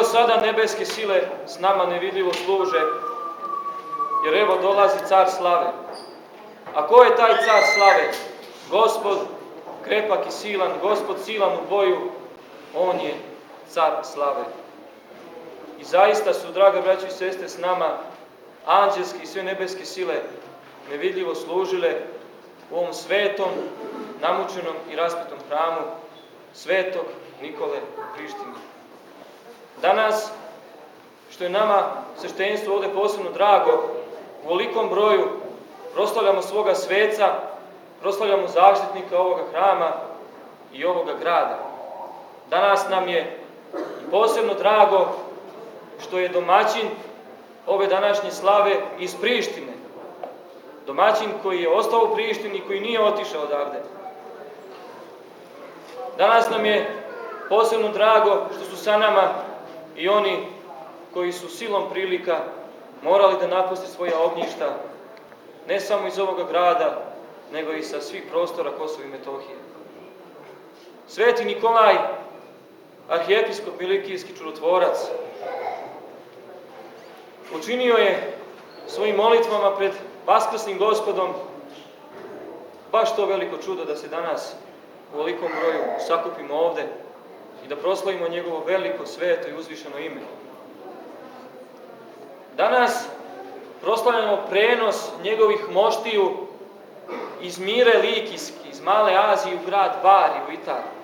sada nebeske sile s nama nevidljivo služe, jer evo dolazi car slave. A ko je taj car slave? Gospod krepak i silan, Gospod silan u boju, on je car slave. I zaista su, draga braćo i sestre, s nama anđelske i sve nebeske sile nevidljivo služile u ovom svetom, namučenom i raspetom hramu Svetog Nikole u Prištini. Danas, što je nama sveštenstvo ovde posebno drago, u velikom broju proslavljamo svoga sveca, proslavljamo zaštitnika ovoga hrama i ovoga grada. Danas nam je posebno drago što je domaćin ove današnje slave iz Prištine. Domaćin koji je ostao u Prištini i koji nije otišao odavde. Danas nam je posebno drago što su sa nama i oni koji su silom prilika morali da napuste svoja ognjišta, ne samo iz ovoga grada, nego i sa svih prostora Kosova i Metohije. Sveti Nikolaj, arhijepiskop Milikijski čudotvorac, učinio je svojim molitvama pred Vaskrsnim Gospodom baš to veliko čudo da se danas u velikom broju sakupimo ovde i da proslavimo njegovo veliko, sveto i uzvišeno ime. Danas proslavljamo prenos njegovih moštiju iz Mire Likijski, iz Male Azije u grad Bari u Italiji.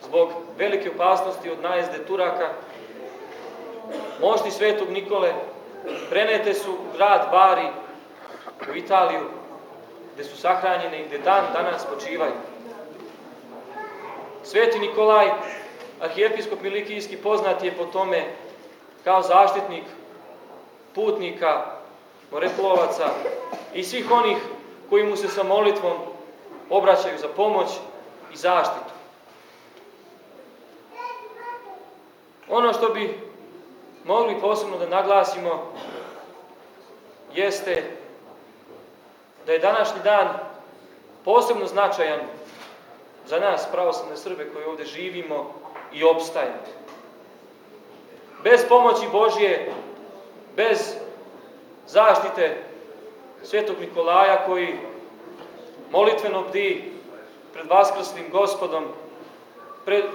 Zbog velike opasnosti od najezde Turaka, mošti Svetog Nikole prenete su u grad Bari u Italiju, gde su sahranjene i gde dan danas počivaju. Sveti Nikolaj, arhijepiskop Milikijski, poznat je po tome kao zaštitnik putnika, moreplovaca i svih onih koji mu se sa molitvom obraćaju za pomoć i zaštitu. Ono što bi mogli posebno da naglasimo jeste da je današnji dan posebno značajan za nas, pravoslavne Srbe, koji ovde živimo i opstajemo. Bez pomoći Božje, bez zaštite Svetog Nikolaja, koji molitveno bdi pred Vaskrsnim Gospodom,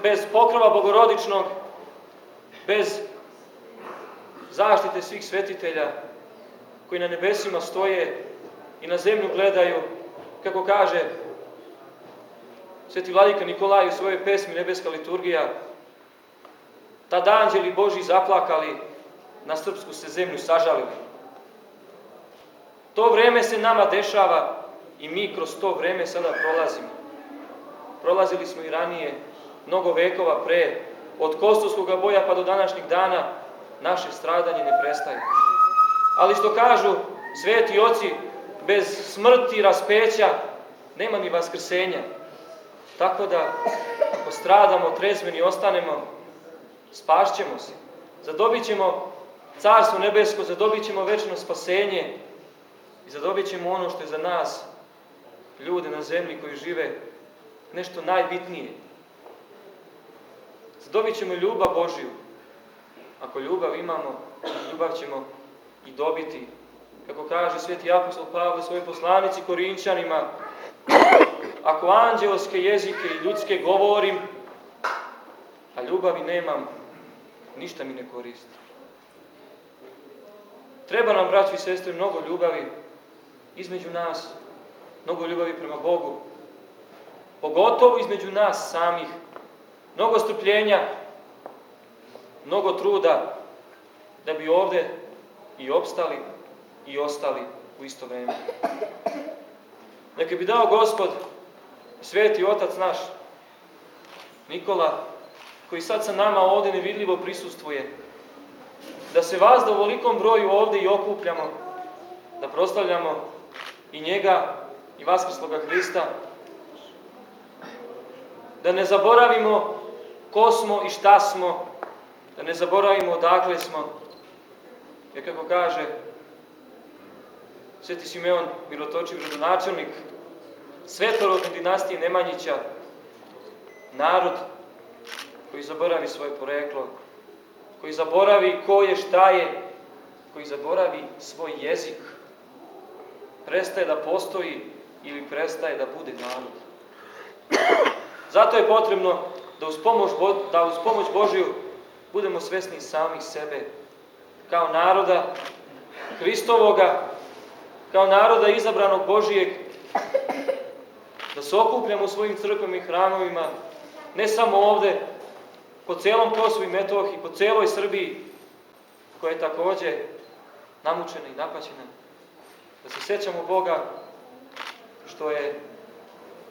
bez pokrova Bogorodičnog, bez zaštite svih svetitelja koji na nebesima stoje i na zemlju gledaju, kako kaže Sveti vladika Nikolaj u svojoj pesmi Nebeska liturgija, tad anđeli Božji zaplakali, na srpsku se zemlju sažalili. To vreme se nama dešava i mi kroz to vreme sada prolazimo. Prolazili smo i ranije, mnogo vekova pre, od Kostovskog boja pa do današnjih dana, naše stradanje ne prestaje. Ali što kažu sveti oci, bez smrti i raspeća nema ni vaskrsenja. Tako da, ako stradamo, trezveni ostanemo, spašćemo se. Zadobit ćemo Carstvo nebesko, zadobit ćemo večno spasenje i zadobit ćemo ono što je za nas, ljude na zemlji koji žive, nešto najbitnije. Zadobit ćemo ljubav Božju. Ako ljubav imamo, ljubav ćemo i dobiti. Kako kaže sveti apostol Pavle svojoj poslanici Korinćanima, ako anđelske jezike i ljudske govorim, a ljubavi nemam, ništa mi ne koristi. Treba nam, braći i sestre, mnogo ljubavi između nas, mnogo ljubavi prema Bogu, pogotovo između nas samih, mnogo strpljenja, mnogo truda, da bi ovde i opstali i ostali u isto vreme. Neka bi dao Gospod, Sveti Otac naš, Nikola, koji sad sa nama ovde nevidljivo prisustvuje, da se vas da u velikom broju ovde i okupljamo, da proslavljamo i njega i Vaskrsloga Hrista, da ne zaboravimo ko smo i šta smo, da ne zaboravimo odakle smo, jer kako kaže Sveti Simeon Mirotočiv, rodonačelnik svetorodne dinastije Nemanjića, narod koji zaboravi svoje poreklo, koji zaboravi ko je, šta je, koji zaboravi svoj jezik, prestaje da postoji ili prestaje da bude narod. Zato je potrebno da uz pomoć Božju budemo svesni samih sebe, kao naroda Hristovoga, kao naroda izabranog Božijeg, da se okupljamo u svojim crkvama i hramovima, ne samo ovde, po celom Kosovu i Metohiji, po celoj Srbiji, koja je takođe namučena i napaćena, da se sećamo Boga što je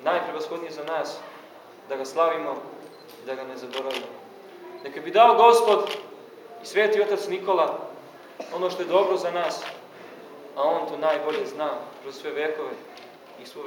najprevashodnije za nas, da ga slavimo i da ga ne zaboravimo. Neka bi dao Gospod i Sveti Otac Nikola ono što je dobro za nas, a on to najbolje zna kroz sve vekove i svu